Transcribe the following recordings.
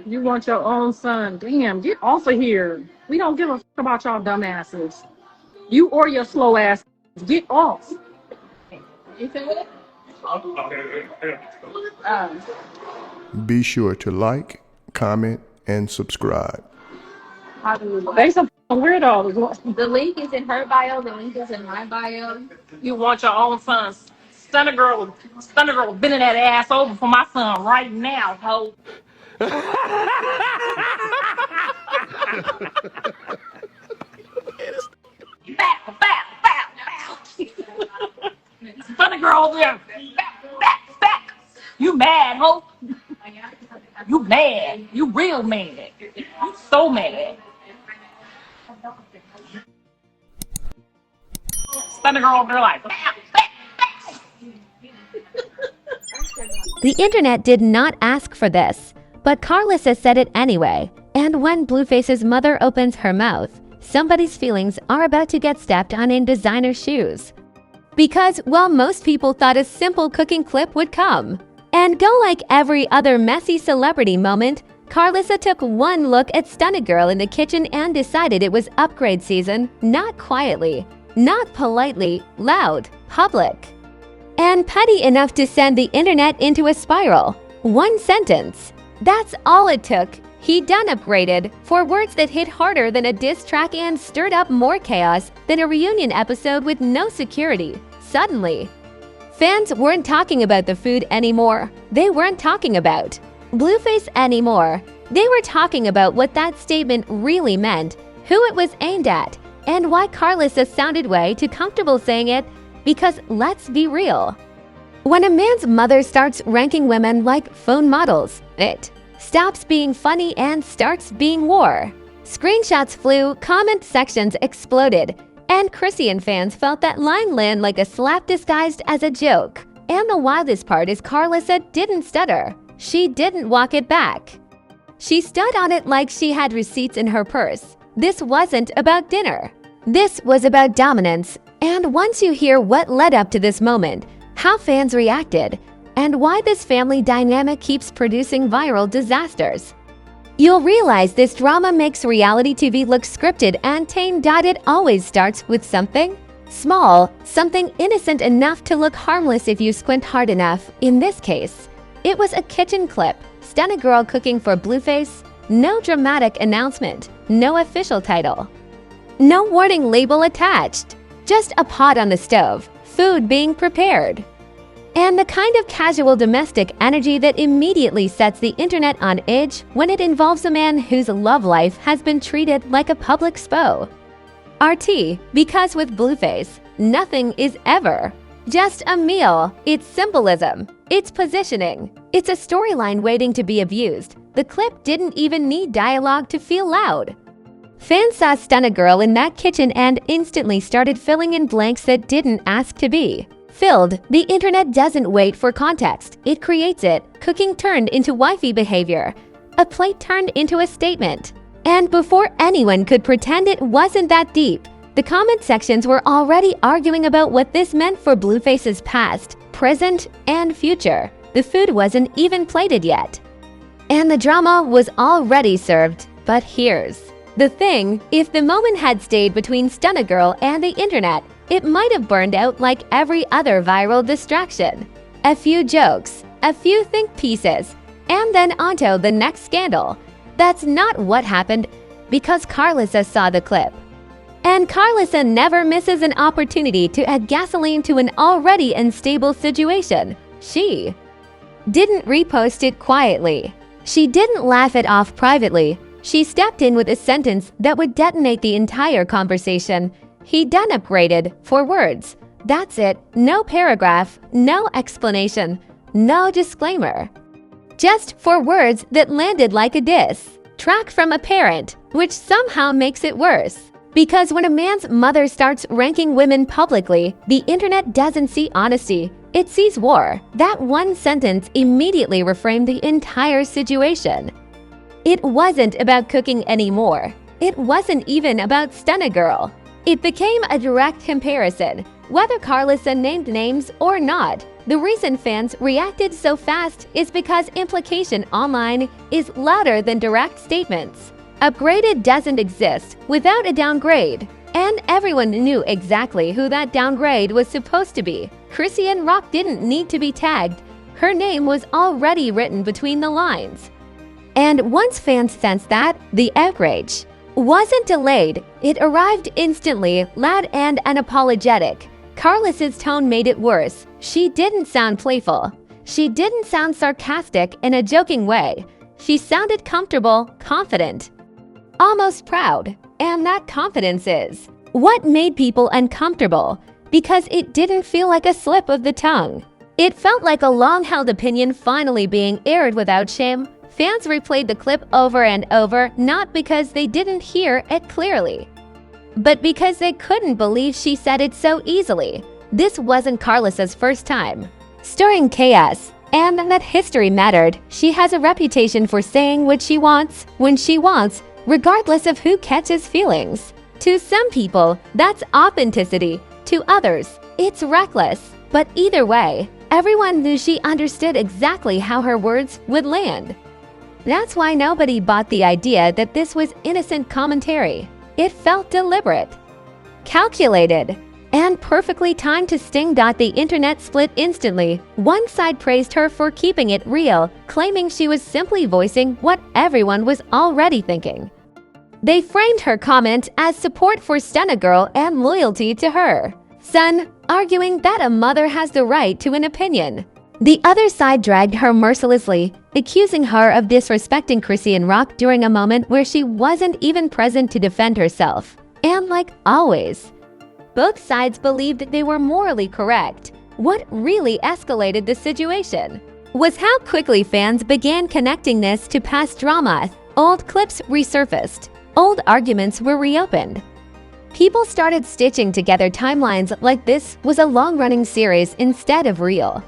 You want your own son. Damn, get off of here. We don't give a fuck about y'all dumbasses. You or your slow ass. Get off. You feel it? Um, Be sure to like, comment, and subscribe. they some weirdos. The link is in her bio. The link is in my bio. You want your own son. Stunner girl bending that ass over for my son right now, ho. Bow, bow, bow, bow. Stunner girl over there. Bow, bow, bow. You mad, ho? You mad. You real mad. You so mad. Stunner girl over there like, bow, bow, bow. The internet did not ask for this, but Karlissa said it anyway. And when Blueface's mother opens her mouth, somebody's feelings are about to get stepped on in designer shoes. Because while most people thought a simple cooking clip would come and go like every other messy celebrity moment, Karlissa took one look at Stunna Girl in the kitchen and decided it was upgrade season, not quietly, not politely, loud, public, and petty enough to send the internet into a spiral. One sentence. That's all it took. He done upgraded for words that hit harder than a diss track and stirred up more chaos than a reunion episode with no security. Suddenly, fans weren't talking about the food anymore. They weren't talking about Blueface anymore. They were talking about what that statement really meant, who it was aimed at, and why Karlissa sounded way too comfortable saying it. Because let's be real. When a man's mother starts ranking women like phone models, it stops being funny and starts being war. Screenshots flew, comment sections exploded, and Christian fans felt that line land like a slap disguised as a joke. And the wildest part is Karlissa didn't stutter. She didn't walk it back. She stood on it like she had receipts in her purse. This wasn't about dinner. This was about dominance. And once you hear what led up to this moment, how fans reacted, and why this family dynamic keeps producing viral disasters, you'll realize this drama makes reality TV look scripted and tame. It always starts with something small, something innocent enough to look harmless if you squint hard enough. In this case, it was a kitchen clip. Stunna Girl cooking for Blueface. No dramatic announcement, no official title, no warning label attached. Just a pot on the stove, food being prepared. And the kind of casual domestic energy that immediately sets the internet on edge when it involves a man whose love life has been treated like a public spo. RT, because with Blueface, nothing is ever just a meal. It's symbolism, it's positioning, it's a storyline waiting to be abused. The clip didn't even need dialogue to feel loud. Fans saw Stunna Girl in that kitchen and instantly started filling in blanks that didn't ask to be filled. The internet doesn't wait for context, it creates it. Cooking turned into wifey behavior. A plate turned into a statement. And before anyone could pretend it wasn't that deep, the comment sections were already arguing about what this meant for Blueface's past, present, and future. The food wasn't even plated yet, and the drama was already served. But here's the thing, if the moment had stayed between Stunna Girl and the internet, it might have burned out like every other viral distraction. A few jokes, a few think pieces, and then onto the next scandal. That's not what happened, because Karlissa saw the clip. And Karlissa never misses an opportunity to add gasoline to an already unstable situation. She didn't repost it quietly. She didn't laugh it off privately. She stepped in with a sentence that would detonate the entire conversation. He done upgraded for words. That's it. No paragraph, no explanation, no disclaimer. Just for words that landed like a diss track from a parent, which somehow makes it worse. Because when a man's mother starts ranking women publicly, the internet doesn't see honesty, it sees war. That one sentence immediately reframed the entire situation. It wasn't about cooking anymore. It wasn't even about Stunna Girl. It became a direct comparison. Whether Karlissa named names or not, The reason fans reacted so fast is because implication online is louder than direct statements. Upgraded doesn't exist without a downgrade, and everyone knew exactly who that downgrade was supposed to be. Karlissa Rock didn't need to be tagged. Her name was already written between the lines. And once fans sensed that, the outrage wasn't delayed. It arrived instantly, loud and unapologetic. Karlissa's tone made it worse. She didn't sound playful. She didn't sound sarcastic in a joking way. She sounded comfortable, confident, almost proud. And that confidence is what made people uncomfortable, because it didn't feel like a slip of the tongue. It felt like a long-held opinion finally being aired without shame. Fans replayed the clip over and over, not because they didn't hear it clearly, but because they couldn't believe she said it so easily. This wasn't Karlissa's first time stirring chaos, and that history mattered. She has a reputation for saying what she wants, when she wants, regardless of who catches feelings. To some people, that's authenticity. To others, it's reckless. But either way, everyone knew she understood exactly how her words would land. That's why nobody bought the idea that this was innocent commentary. It felt deliberate, calculated, and perfectly timed to sting. The internet split instantly. One side praised her for keeping it real, claiming she was simply voicing what everyone was already thinking. They framed her comment as support for Stunna Girl and loyalty to her son, arguing that a mother has the right to an opinion. The other side dragged her mercilessly, accusing her of disrespecting Karlissa Rock during a moment where she wasn't even present to defend herself. And like always, both sides believed they were morally correct. What really escalated the situation was how quickly fans began connecting this to past drama. Old clips resurfaced. Old arguments were reopened. People started stitching together timelines like this was a long-running series instead of real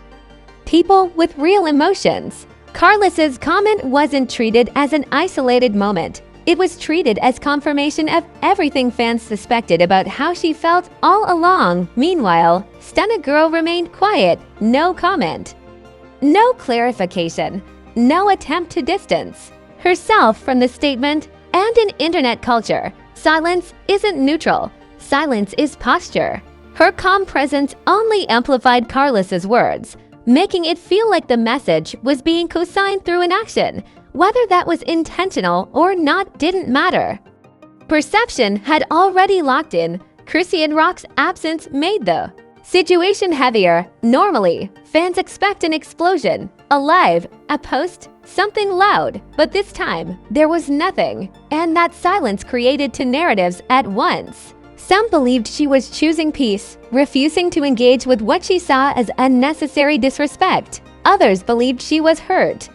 people with real emotions. Karlissa's comment wasn't treated as an isolated moment. It was treated as confirmation of everything fans suspected about how she felt all along. Meanwhile, Stunna Girl remained quiet, no comment, no clarification, no attempt to distance herself from the statement. And in internet culture, silence isn't neutral. Silence is posture. Her calm presence only amplified Karlissa's words, making it feel like the message was being co-signed through an action. Whether that was intentional or not didn't matter. Perception had already locked in. Karlissa Rock's absence made the situation heavier. Normally, fans expect an explosion, a live, a post, something loud, but this time, there was nothing, and that silence created two narratives at once. Some believed she was choosing peace, refusing to engage with what she saw as unnecessary disrespect. Others believed she was hurt,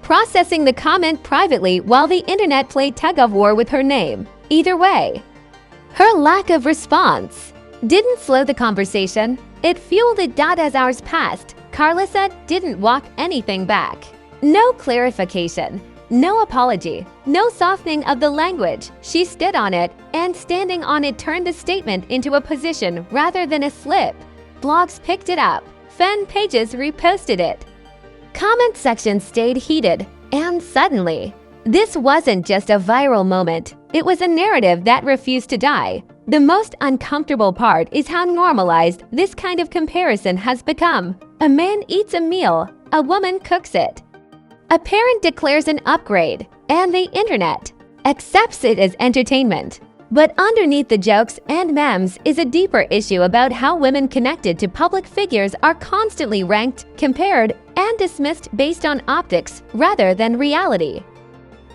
processing the comment privately while the internet played tug-of-war with her name. Either way, her lack of response didn't slow the conversation. It fueled it. As hours passed, Karlissa didn't walk anything back. No clarification, no apology, no softening of the language. She stood on it, and standing on it turned the statement into a position rather than a slip. Blogs picked it up, fan pages reposted it. Comment sections stayed heated, and suddenly, this wasn't just a viral moment. It was a narrative that refused to die. The most uncomfortable part is how normalized this kind of comparison has become. A man eats a meal, a woman cooks it. A parent declares an upgrade, and the internet accepts it as entertainment. But underneath the jokes and memes is a deeper issue about how women connected to public figures are constantly ranked, compared, and dismissed based on optics rather than reality.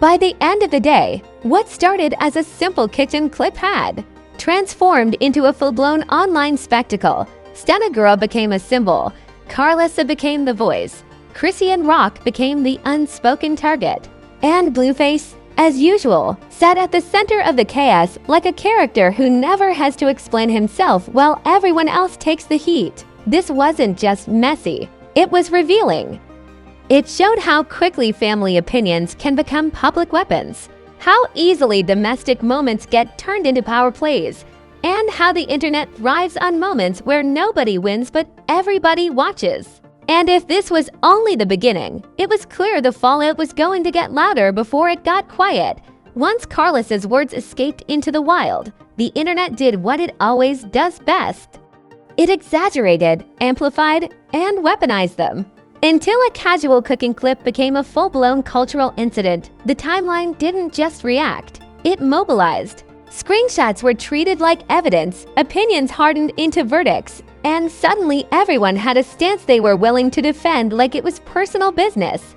By the end of the day, what started as a simple kitchen clip had transformed into a full-blown online spectacle. Stunna Girl became a symbol. Karlissa became the voice. Karlissa Rock became the unspoken target. And Blueface, as usual, sat at the center of the chaos like a character who never has to explain himself while everyone else takes the heat. This wasn't just messy, it was revealing. It showed how quickly family opinions can become public weapons, how easily domestic moments get turned into power plays, and how the internet thrives on moments where nobody wins but everybody watches. And if this was only the beginning, it was clear the fallout was going to get louder before it got quiet. Once Karlissa's words escaped into the wild, the internet did what it always does best. It exaggerated, amplified, and weaponized them. Until a casual cooking clip became a full-blown cultural incident, the timeline didn't just react, it mobilized. Screenshots were treated like evidence, opinions hardened into verdicts, and suddenly everyone had a stance they were willing to defend like it was personal business.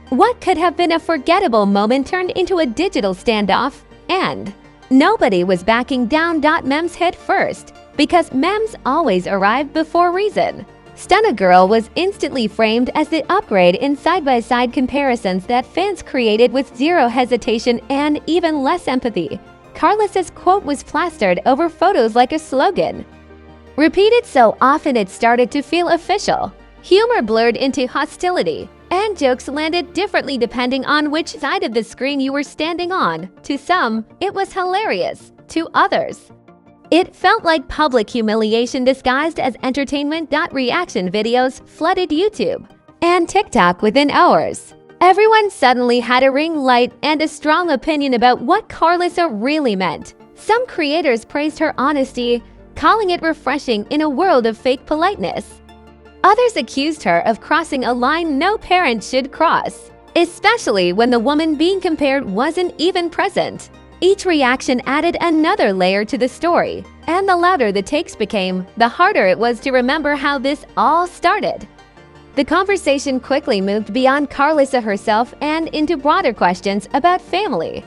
What could have been a forgettable moment turned into a digital standoff, and nobody was backing down. Memes hit first, because memes always arrive before reason. Stunna Girl was instantly framed as the upgrade in side-by-side comparisons that fans created with zero hesitation and even less empathy. Karlissa's quote was plastered over photos like a slogan. Repeated so often it started to feel official. Humor blurred into hostility, and jokes landed differently depending on which side of the screen you were standing on. To some, it was hilarious. To others, it felt like public humiliation disguised as entertainment. Reaction videos flooded YouTube and TikTok within hours. Everyone suddenly had a ring light and a strong opinion about what Karlissa really meant. Some creators praised her honesty, calling it refreshing in a world of fake politeness. Others accused her of crossing a line no parent should cross, especially when the woman being compared wasn't even present. Each reaction added another layer to the story, and the louder the takes became, the harder it was to remember how this all started. The conversation quickly moved beyond Karlissa herself and into broader questions about family,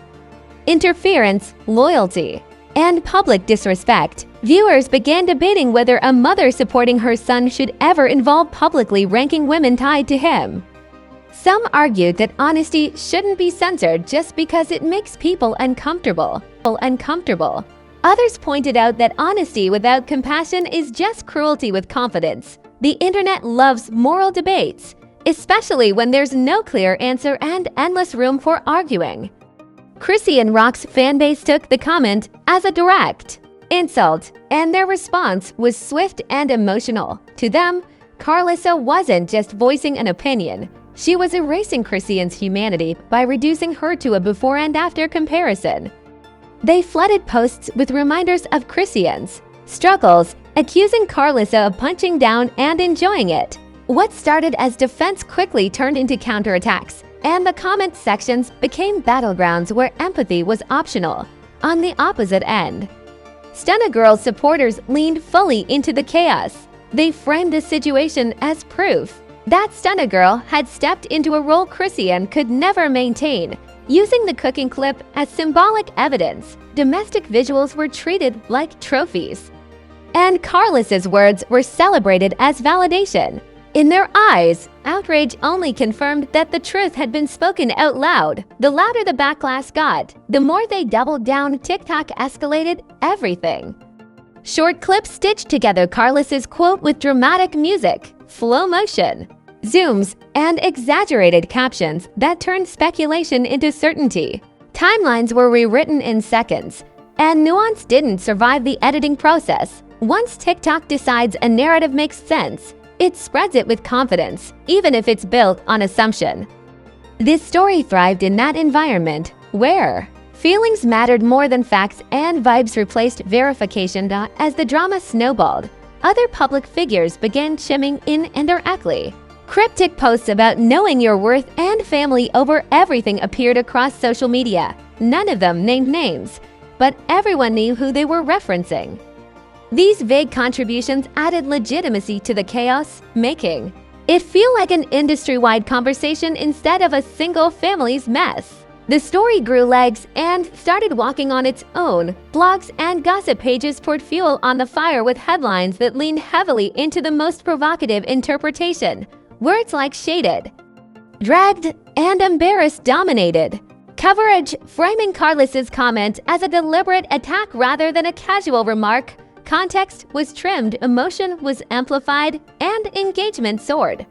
interference, loyalty, and public disrespect. Viewers began debating whether a mother supporting her son should ever involve publicly ranking women tied to him. Some argued that honesty shouldn't be censored just because it makes people uncomfortable. Others pointed out that honesty without compassion is just cruelty with confidence. The internet loves moral debates, especially when there's no clear answer and endless room for arguing. Chrissy and Rock's fanbase took the comment as a direct insult, and their response was swift and emotional. To them, Karlissa wasn't just voicing an opinion. She was erasing Christian's humanity by reducing her to a before and after comparison. They flooded posts with reminders of Christian's struggles, accusing Karlissa of punching down and enjoying it. What started as defense quickly turned into counterattacks, and the comment sections became battlegrounds where empathy was optional. On the opposite end, Stunna Girl's supporters leaned fully into the chaos. They framed the situation as proof that Stunna Girl had stepped into a role Christian could never maintain. Using the cooking clip as symbolic evidence, domestic visuals were treated like trophies, and Karlissa's words were celebrated as validation. In their eyes, outrage only confirmed that the truth had been spoken out loud. The louder the backlash got, the more they doubled down. TikTok escalated everything. Short clips stitched together Karlissa's quote with dramatic music, slow motion, zooms, and exaggerated captions that turned speculation into certainty. Timelines were rewritten in seconds, and nuance didn't survive the editing process. Once TikTok decides a narrative makes sense, it spreads it with confidence, even if it's built on assumption. This story thrived in that environment, where feelings mattered more than facts and vibes replaced verification. As the drama snowballed, other public figures began chiming in indirectly. Cryptic posts about knowing your worth and family over everything appeared across social media. None of them named names, but everyone knew who they were referencing. These vague contributions added legitimacy to the chaos, making it feel like an industry-wide conversation instead of a single family's mess. The story grew legs and started walking on its own. Blogs and gossip pages poured fuel on the fire with headlines that leaned heavily into the most provocative interpretation. Words like shaded, dragged, and embarrassed dominated. Coverage framing Karlissa's comment as a deliberate attack rather than a casual remark. Context was trimmed, emotion was amplified, and engagement soared.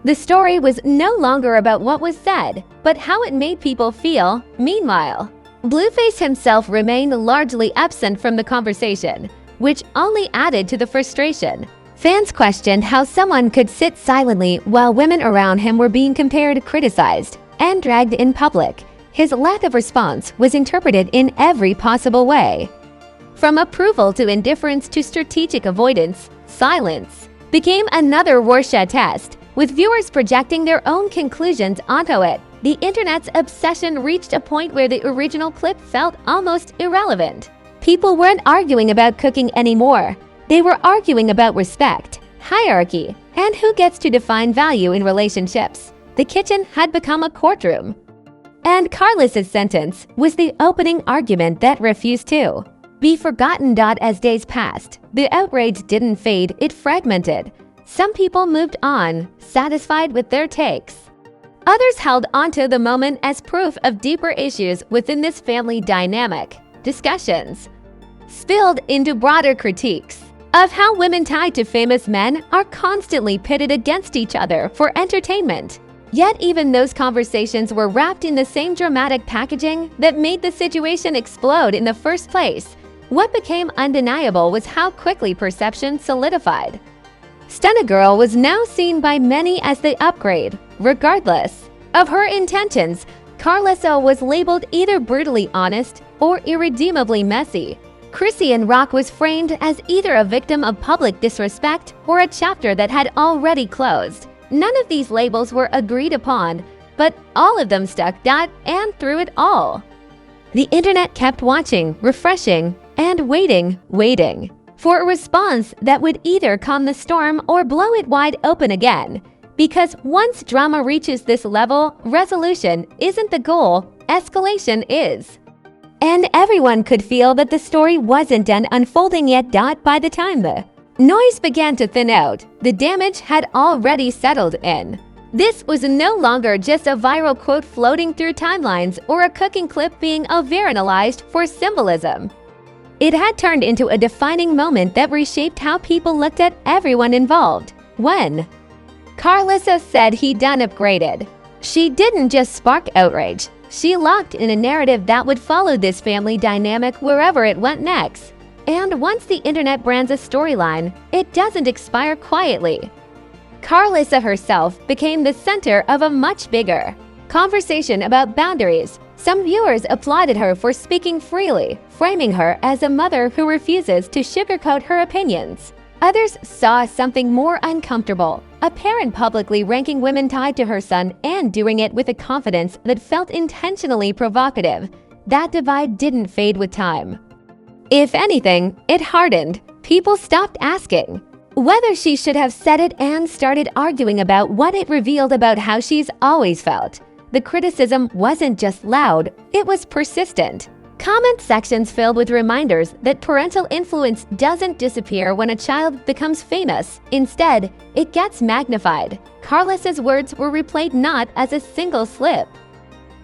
The story was no longer about what was said, but how it made people feel. Meanwhile, Blueface himself remained largely absent from the conversation, which only added to the frustration. Fans questioned how someone could sit silently while women around him were being compared, criticized, and dragged in public. His lack of response was interpreted in every possible way. From approval to indifference to strategic avoidance, silence became another Rorschach test, with viewers projecting their own conclusions onto it. The internet's obsession reached a point where the original clip felt almost irrelevant. People weren't arguing about cooking anymore. They were arguing about respect, hierarchy, and who gets to define value in relationships. The kitchen had become a courtroom. And Karlissa's sentence was the opening argument that refused to be forgotten. As days passed, the outrage didn't fade, it fragmented. Some people moved on, satisfied with their takes. Others held onto the moment as proof of deeper issues within this family dynamic. Discussions spilled into broader critiques of how women tied to famous men are constantly pitted against each other for entertainment. Yet even those conversations were wrapped in the same dramatic packaging that made the situation explode in the first place. What became undeniable was how quickly perception solidified. Stunna Girl was now seen by many as the upgrade. Regardless of her intentions, Karlissa was labeled either brutally honest or irredeemably messy. Christian Rock was framed as either a victim of public disrespect or a chapter that had already closed. None of these labels were agreed upon, but all of them stuck. And through it all, the internet kept watching, refreshing, and waiting for a response that would either calm the storm or blow it wide open again. Because once drama reaches this level, resolution isn't the goal, escalation is. And everyone could feel that the story wasn't done unfolding yet. By the time the noise began to thin out, the damage had already settled in. This was no longer just a viral quote floating through timelines or a cooking clip being overanalyzed for symbolism. It had turned into a defining moment that reshaped how people looked at everyone involved. When Karlissa said he'd done upgraded, she didn't just spark outrage. She locked in a narrative that would follow this family dynamic wherever it went next. And once the internet brands a storyline, it doesn't expire quietly. Karlissa herself became the center of a much bigger conversation about boundaries. Some viewers applauded her for speaking freely, framing her as a mother who refuses to sugarcoat her opinions. Others saw something more uncomfortable, a parent publicly ranking women tied to her son and doing it with a confidence that felt intentionally provocative. That divide didn't fade with time. If anything, it hardened. People stopped asking whether she should have said it and started arguing about what it revealed about how she's always felt. The criticism wasn't just loud, it was persistent. Comment sections filled with reminders that parental influence doesn't disappear when a child becomes famous. Instead, it gets magnified. Karlissa's words were replayed not as a single slip,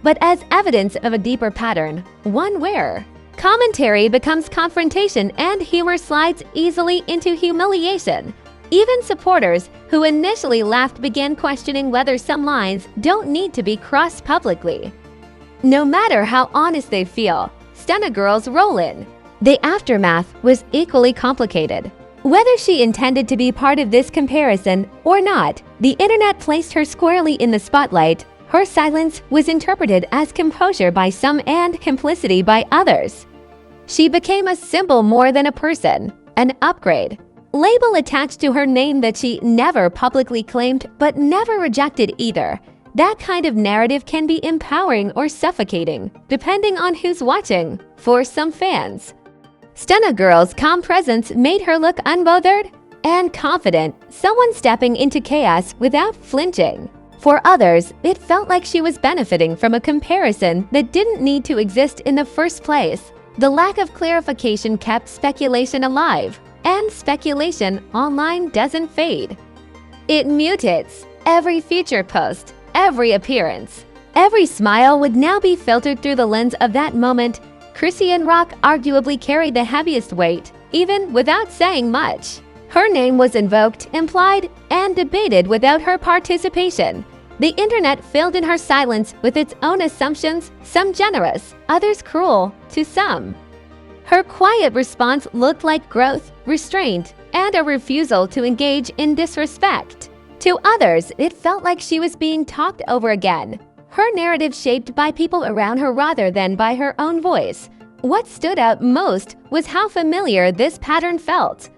but as evidence of a deeper pattern, one where commentary becomes confrontation and humor slides easily into humiliation. Even supporters who initially laughed began questioning whether some lines don't need to be crossed publicly. No matter how honest they feel, Stunna Girl's roll in the aftermath was equally complicated. Whether she intended to be part of this comparison or not, the internet placed her squarely in the spotlight. Her silence was interpreted as composure by some and complicity by others. She became a symbol more than a person, an upgrade label attached to her name that she never publicly claimed but never rejected either. That kind of narrative can be empowering or suffocating, depending on who's watching. For some fans, Stunna Girl's calm presence made her look unbothered and confident, someone stepping into chaos without flinching. For others, it felt like she was benefiting from a comparison that didn't need to exist in the first place. The lack of clarification kept speculation alive, and speculation online doesn't fade. It mutates. Every future post, every appearance, every smile would now be filtered through the lens of that moment. Christian Rock arguably carried the heaviest weight, even without saying much. Her name was invoked, implied, and debated without her participation. The internet filled in her silence with its own assumptions, some generous, others cruel to some. Her quiet response looked like growth, restraint, and a refusal to engage in disrespect. To others, it felt like she was being talked over again, her narrative shaped by people around her rather than by her own voice. What stood out most was how familiar this pattern felt.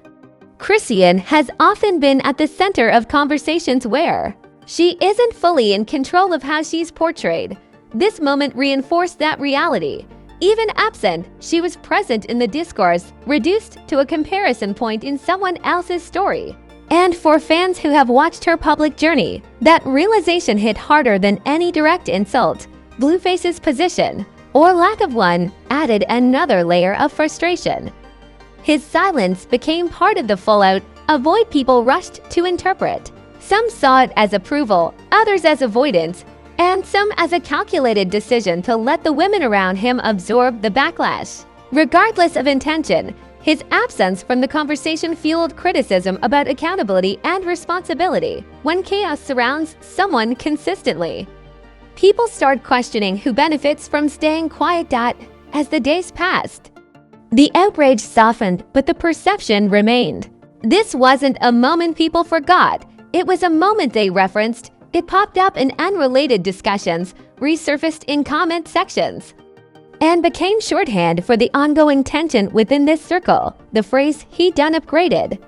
Christian has often been at the center of conversations where she isn't fully in control of how she's portrayed. This moment reinforced that reality. Even absent, she was present in the discourse, reduced to a comparison point in someone else's story. And for fans who have watched her public journey, that realization hit harder than any direct insult. Blueface's position, or lack of one, added another layer of frustration. His silence became part of the fallout, a void people rushed to interpret. Some saw it as approval, others as avoidance, and some as a calculated decision to let the women around him absorb the backlash. Regardless of intention, his absence from the conversation fueled criticism about accountability and responsibility. When chaos surrounds someone consistently, people start questioning who benefits from staying quiet. As the days passed, the outrage softened, but the perception remained. This wasn't a moment people forgot. It was a moment they referenced. It popped up in unrelated discussions, resurfaced in comment sections, and became shorthand for the ongoing tension within this circle. The phrase, "he done upgraded,"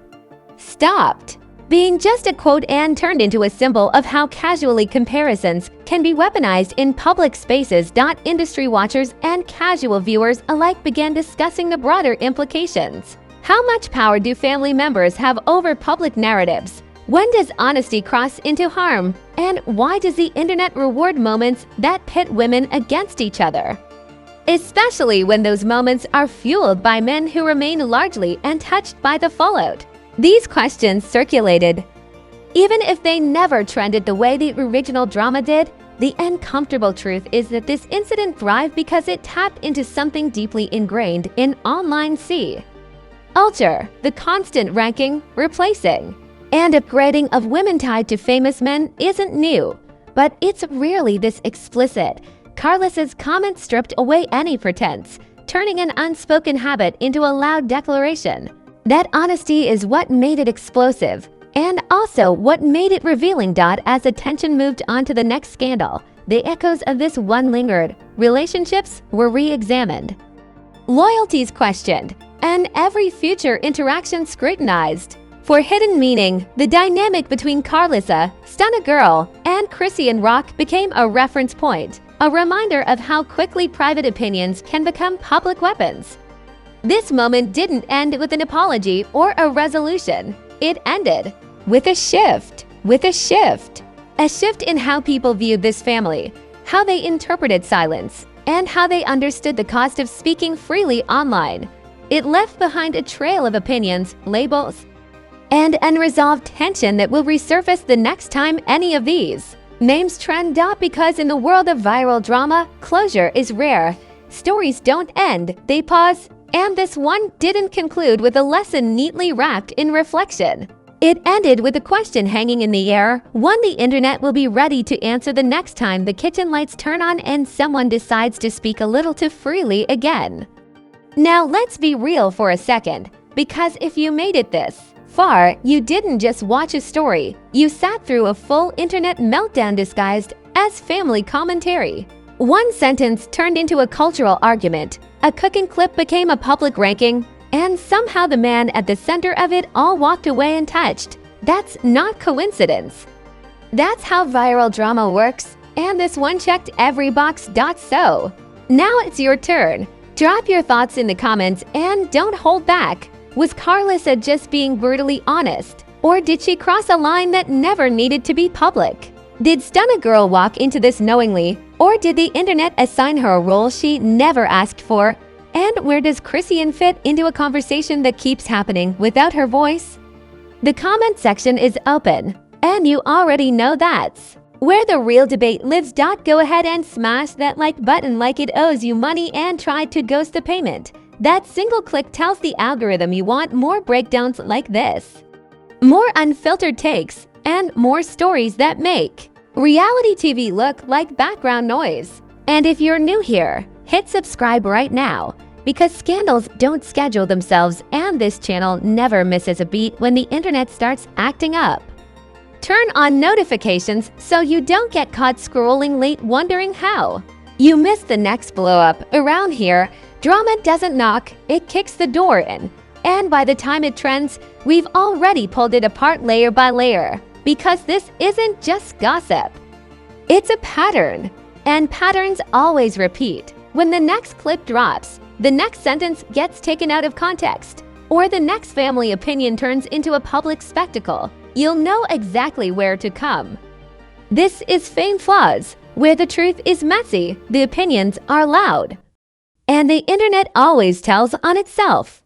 stopped being just a quote and turned into a symbol of how casually comparisons can be weaponized in public spaces. Industry watchers and casual viewers alike began discussing the broader implications. How much power do family members have over public narratives? When does honesty cross into harm? And why does the internet reward moments that pit women against each other? Especially when those moments are fueled by men who remain largely untouched by the fallout. These questions circulated. Even if they never trended the way the original drama did, the uncomfortable truth is that this incident thrived because it tapped into something deeply ingrained in online culture, the constant ranking, replacing, and upgrading of women tied to famous men isn't new, but it's rarely this explicit. Karlissa's comment stripped away any pretense, turning an unspoken habit into a loud declaration. That honesty is what made it explosive, and also what made it revealing. As attention moved on to the next scandal, the echoes of this one lingered. Relationships were re-examined, loyalties questioned, and every future interaction scrutinized. For hidden meaning, the dynamic between Karlissa, Stunna Girl, and Christian Rock became a reference point, a reminder of how quickly private opinions can become public weapons. This moment didn't end with an apology or a resolution. It ended with a shift. A shift in how people viewed this family, how they interpreted silence, and how they understood the cost of speaking freely online. It left behind a trail of opinions, labels, and unresolved tension that will resurface the next time any of these names trend. Because in the world of viral drama, closure is rare. Stories don't end, they pause, and this one didn't conclude with a lesson neatly wrapped in reflection. It ended with a question hanging in the air, one the internet will be ready to answer the next time the kitchen lights turn on and someone decides to speak a little too freely again. Now let's be real for a second, because if you made it this far, you didn't just watch a story, you sat through a full internet meltdown disguised as family commentary. One sentence turned into a cultural argument, a cooking clip became a public ranking, and somehow the man at the center of it all walked away untouched. That's not coincidence. That's how viral drama works, and this one checked every box. So, now it's your turn. Drop your thoughts in the comments and don't hold back. Was Karlissa just being brutally honest? Or did she cross a line that never needed to be public? Did Stunna Girl walk into this knowingly? Or did the internet assign her a role she never asked for? And where does Christian fit into a conversation that keeps happening without her voice? The comment section is open, and you already know that's where the real debate lives. Go ahead and smash that like button like it owes you money and try to ghost the payment. That single click tells the algorithm you want more breakdowns like this, more unfiltered takes, and more stories that make reality TV look like background noise. And if you're new here, hit subscribe right now. because scandals don't schedule themselves and this channel never misses a beat when the internet starts acting up. Turn on notifications so you don't get caught scrolling late wondering how. You missed the next blow-up. Around here, drama doesn't knock, it kicks the door in. And by the time it trends, we've already pulled it apart layer by layer. Because this isn't just gossip. It's a pattern. And patterns always repeat. When the next clip drops, the next sentence gets taken out of context, or the next family opinion turns into a public spectacle, you'll know exactly where to come. This is Fame Flaws, where the truth is messy, the opinions are loud. And the internet always tells on itself.